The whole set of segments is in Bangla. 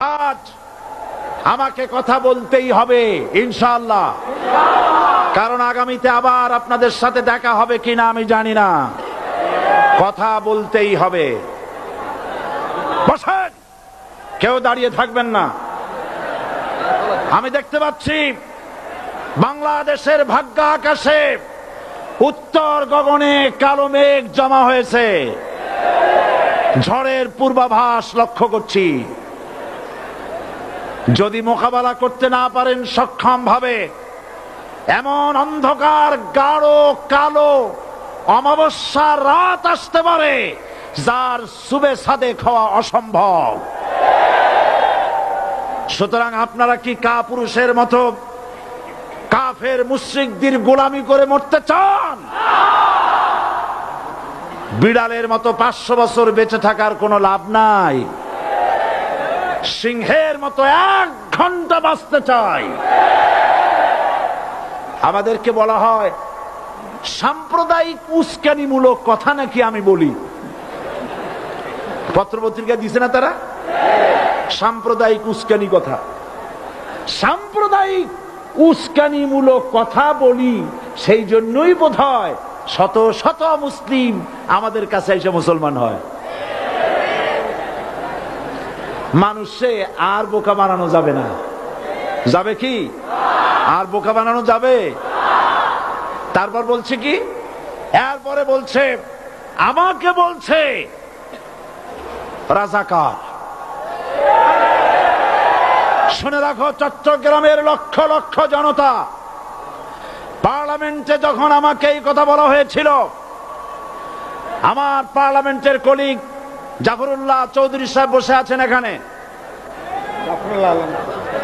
আজ আমাকে কথা বলতেই হবে ইনশাআল্লাহ, কারণ আগামীতে আবার আপনাদের সাথে দেখা হবে কিনা আমি জানি না। কথা বলতেই হবে। বসেন, কেউ দাঁড়িয়ে থাকবেন না। আমি দেখতে পাচ্ছি বাংলাদেশের ভাগ্য আকাশে উত্তর গগনে কালো মেঘ জমা হয়েছে। ঝড়ের পূর্বাভাস লক্ষ্য করছি। যদি মোকাবেলা করতে না পারেন সক্ষম ভাবে, এমন অন্ধকার গাঢ় কালো অমাবস্যার রাত আসতে পারে যার সুবে সাদেক হওয়া অসম্ভব। সুতরাং আপনারা কি কাপুরুষের মতো কাফের মুশরিকদের গোলামি করে মরতে চান? বিড়ালের মতো 500 বছর বেঁচে থাকার কোনো লাভ নাই। সিংহের মতো 1 ঘন্টা বাঁচতে চাই। আমাদেরকে বলা হয় সাম্প্রদায়িক উস্কানিমূলক কথা নাকি আমি বলি। পত্রপত্রিকা দিছে না তারা? সাম্প্রদায়িক উস্কানি কথা, সাম্প্রদায়িক উস্কানিমূলক কথা বলি। সেই জন্যই বোধহয় শত শত মুসলিম আমাদের কাছে এসে মুসলমান হয়। মানুষে আর বোকা বানানো যাবে না। যাবে কি? আর বোকা বানানো যাবে? তারপর বলছে কি? এরপরে বলছে আমাকে বলছে রাজাকার। শুনে রাখো চট্টগ্রামের লক্ষ লক্ষ জনতা, পার্লামেন্টে যখন আমাকে এই কথা বলা হয়েছিল, আমার পার্লামেন্টের কলিগ জাফরুল্লাহ চৌধুরী সাহেব বসে আছেন এখানে।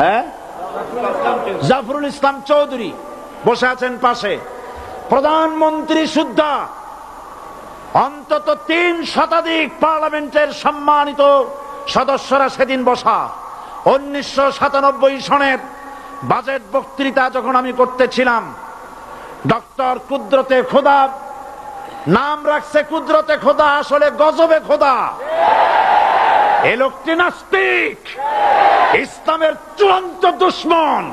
হ্যাঁ, জাফরুল ইসলাম চৌধুরী বসে আছেন পাশে। প্রধানমন্ত্রী সুদ্ধা, অন্তত 3 শতাধিক পার্লামেন্টের সম্মানিত সদস্যরা সেদিন বসা। 1997 সনের বাজেট বক্তৃতা যখন আমি করতেছিলাম, ডক্টর কুদরতে খোদা, নাম রাখছে কুদরতে খোদা, আসলে গজবে খোদা। এ লোকটি নাস্তিক, ইসলামের চূড়ান্ত দুশমন।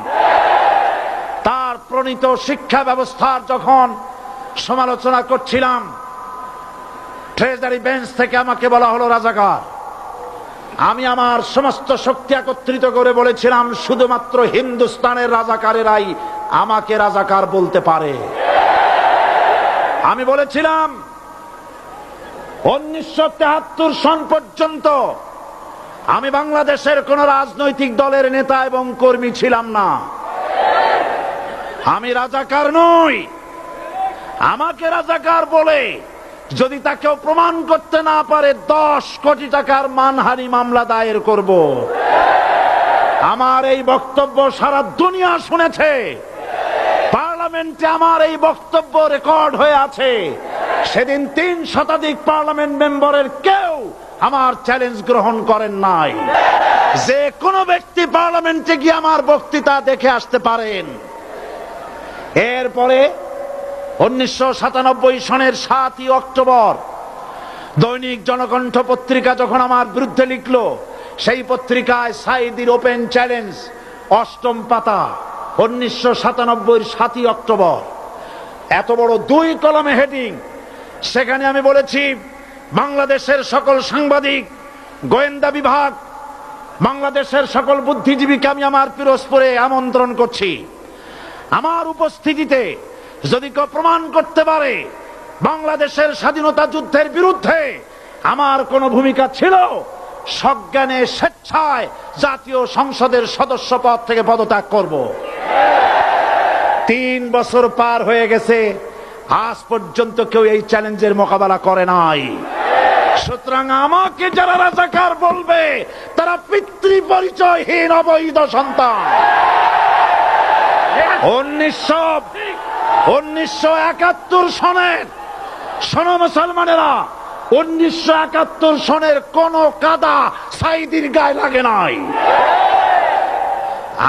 তার প্রণীত শিক্ষা ব্যবস্থার যখন সমালোচনা করছিলাম, ট্রেজারি বেঞ্চ থেকে আমাকে বলা হলো রাজাকার। আমি আমার সমস্ত শক্তি একত্রিত করে বলেছিলাম শুধুমাত্র হিন্দুস্তানের রাজাকারেরাই আমাকে রাজাকার বলতে পারে। আমি বলেছিলাম 1973 সন পর্যন্ত আমি বাংলাদেশের কোন রাজনৈতিক দলের নেতা এবং কর্মী ছিলাম না। আমি রাজাকার নই। আমাকে রাজাকার বলে যদি তাকেও প্রমাণ করতে না পারে 10 কোটি টাকার মানহানি মামলা দায়ের করব। আমার এই বক্তব্য সারা দুনিয়া শুনেছে। পার্লামেন্টে আমার এই বক্তব্য রেকর্ড হয়ে আছে। সেদিন 3 শতাধিক পার্লামেন্ট মেম্বারের কেউ আমার চ্যালেঞ্জ গ্রহণ করেন নাই। যে কোনো ব্যক্তি পার্লামেন্টে গিয়ে আমার বক্তৃতা দেখে আসতে পারেন। এরপরে 1997 সনের 7 অক্টোবর দৈনিক জনকণ্ঠ পত্রিকা যখন আমার বিরুদ্ধে লিখলো, সেই পত্রিকায় সাইদির ওপেন চ্যালেঞ্জ 8ম পাতা, 1997 7 অক্টোবর, এত বড় 2 কলমে হেডিং। সেখানে আমি বলেছি বাংলাদেশের সকল সাংবাদিক, গোয়েন্দা বিভাগ, বাংলাদেশের সকল বুদ্ধিজীবীকে আমি আমার পিরোজপুরে আমন্ত্রণ করছি। আমার উপস্থিতিতে যদি কেউ প্রমাণ করতে পারে বাংলাদেশের স্বাধীনতা যুদ্ধের বিরুদ্ধে আমার কোনো ভূমিকা ছিল, সজ্ঞানে স্বেচ্ছায় জাতীয় সংসদের সদস্য পদ থেকে পদত্যাগ করব। 3 বছর পার হয়ে গেছে, আজ পর্যন্ত কেউ এই চ্যালেঞ্জের মোকাবেলা করে নাই। সুতরাং আমাকে যারা রাজাকার বলবে তারা পিতৃ পরিচয়হীন অবৈধ সন্তান। 1971 সনের, শোনো মুসলমানেরা, 1971 সনের কোন কাদা সাইদির গায়ে লাগে নাই।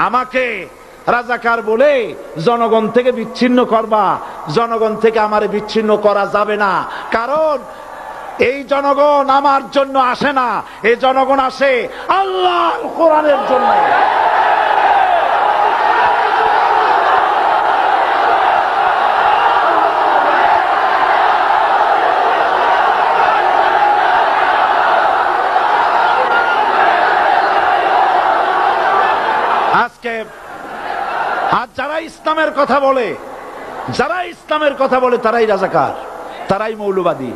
আমাকে রাজাকার বলে জনগণ থেকে বিচ্ছিন্ন করবা। জনগণ থেকে আমারে বিচ্ছিন্ন করা যাবে না, কারণ এই জনগণ আমার জন্য আসে না, এই জনগণ আসে আল্লাহর কোরআনের জন্য। আজকে আর যারা ইসলামের কথা বলে, তারাই রাজাকার, তারাই মৌলবাদী।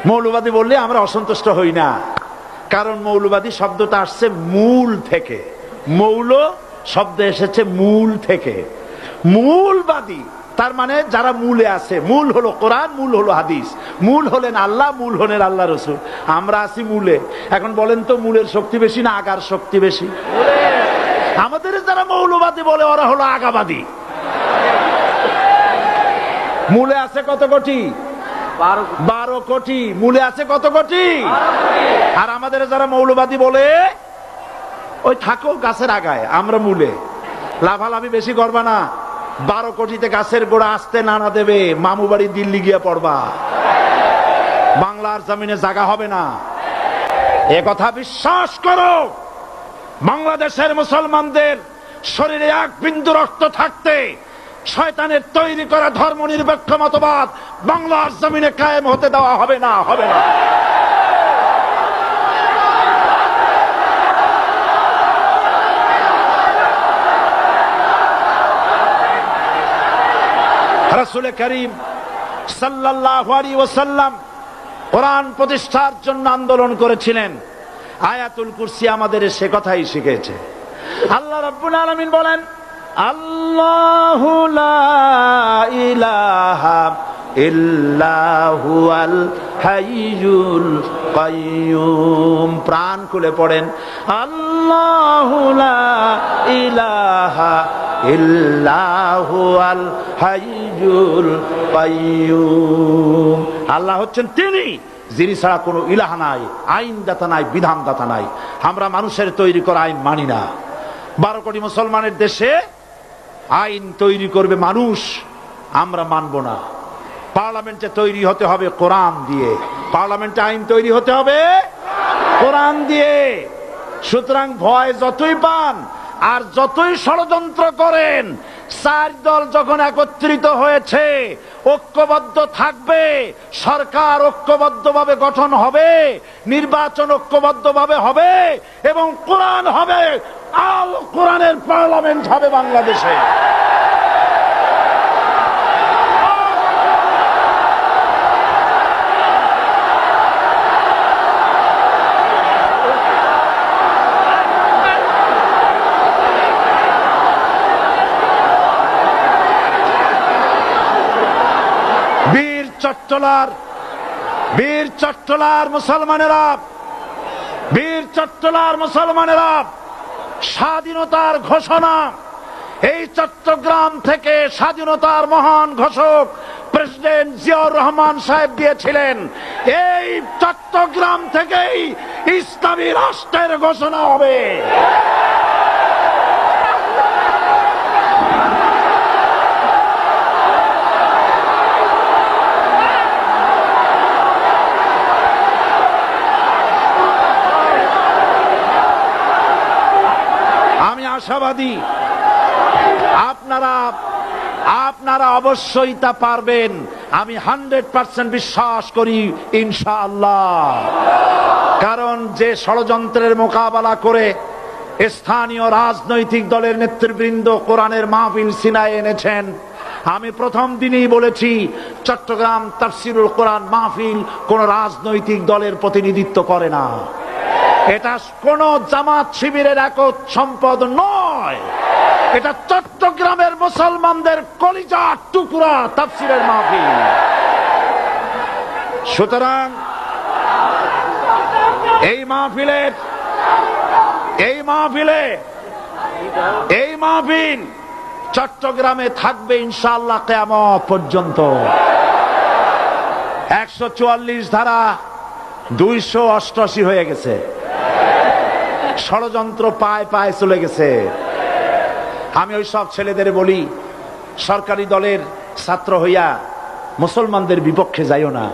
মৌলবাদী বললে আমরা অসন্তুষ্ট হই না, কারণ মৌলবাদী শব্দটা আসছে মূল থেকে। মৌল শব্দ এসেছে মূল থেকে। মূলবাদী তার মানে যারা মূলে আছে। মূল হলো কোরআন, মূল হলো হাদিস, মূল হলেন আল্লাহ, মূল হলেন আল্লাহ রসুল। আমরা আছি মূলে। এখন বলেন তো মূলের শক্তি বেশি না আগার শক্তি বেশি? আমাদের যারা মৌলবাদী বলে ওরা হলো আগাবাদী। মূলে আছে কত কোটি? 12 কোটি। মূলে আছে কত কোটি? আর আমাদের যারা মৌলবাদী বলে ওই থাকো গাছের আগায়, আমরা মূলে। লাভালাভি বেশি করবা না, 12 কোটিতে গাছের গোড়া আসতে নানা দেবে, মামু বাড়ি দিল্লি গিয়ে পড়বা, বাংলার জমিনে জায়গা হবে না। এ কথা বিশ্বাস করো। বাংলাদেশের মুসলমানদের শরীরে এক বিন্দু রক্ত থাকতে শয়তানের তৈরি করা ধর্ম নিরপেক্ষ মতবাদ বাংলার জমিনে কায়েম হতে দেওয়া হবে না, হবে না। রাসূল করিম সাল্লাল্লাহু আলাইহি ওয়াসাল্লাম কোরআন প্রতিষ্ঠার জন্য আন্দোলন করেছিলেন। আয়াতুল কুরসি আমাদের সে কথাই শিখেছে। আল্লাহ রাব্বুল আলামিন বলেন, আল্লাহু লা ইলাহা ইল্লা হুয়াল হাইয়ুল কাইয়্যুম। প্রাণ খুলে পড়েন, আল্লাহু লা ইলাহা ইল্লা হুয়াল হাইয়ুল কাইয়্যুম। আল্লাহ হচ্ছেন তিনি, যিনি ছাড়া কোনো ইলাহা নাই, আইনদাতা নাই, বিধানদাতা নাই। আমরা মানুষের তৈরি করা আইন মানি না। 12 কোটি মুসলমানের দেশে আইন তৈরি করবে মানুষ, আমরা মানব না। পার্লামেন্টে তৈরি হতে হবে কোরআন দিয়ে, পার্লামেন্টে আইন তৈরি হতে হবে কোরআন দিয়ে। সুতরাং ভয় যতই পান আর যতই ষড়যন্ত্র করেন, 4 দল যখন একত্রিত হয়েছে, ঐক্যবদ্ধ থাকবে, সরকার ঐক্যবদ্ধভাবে গঠন হবে, নির্বাচন ঐক্যবদ্ধভাবে হবে এবং কোরআন হবে, আল কোরআনের পার্লামেন্ট হবে বাংলাদেশে। বীর চট্টলার মুসলমানেরা স্বাধীনতার ঘোষণা, এই চট্টগ্রাম থেকে স্বাধীনতার মহান ঘোষক প্রেসিডেন্ট জিয়াউর রহমান সাহেব দিয়েছিলেন। এই চট্টগ্রাম থেকেই ইসলামী রাষ্ট্রের ঘোষণা হবে। আশাবাদী আপনারা অবশ্যই তা পারবেন। আমি 100% বিশ্বাস করি ইনশাআল্লাহ। কারণ যে ষড়যন্ত্রের মোকাবেলা করে স্থানীয় রাজনৈতিক দলের নেতৃবৃন্দ কোরআনের মাহফিল সিনায় এনেছেন, আমি প্রথম দিনই বলেছি চট্টগ্রাম তাফসিরুল কোরআন মাহফিল কোন রাজনৈতিক দলের প্রতিনিধিত্ব করে না। এটা কোন জামাত শিবিরের একক সম্পদ নয়, এটা চট্টগ্রামের মুসলমানদের কলিজার টুকরা তাফসিরের মাহফিল। সুতরাং এই মাহফিল চট্টগ্রামে থাকবে ইনশাআল্লাহ কিয়ামত পর্যন্ত। 144 ধারা 288 হয়ে গেছে, ষড়যন্ত্র পায় পায় চলে গেছে। আমি ওই সব ছেলেদের বলি, সরকারি দলের ছাত্র হইয়া মুসলমানদের বিপক্ষে যাইও না।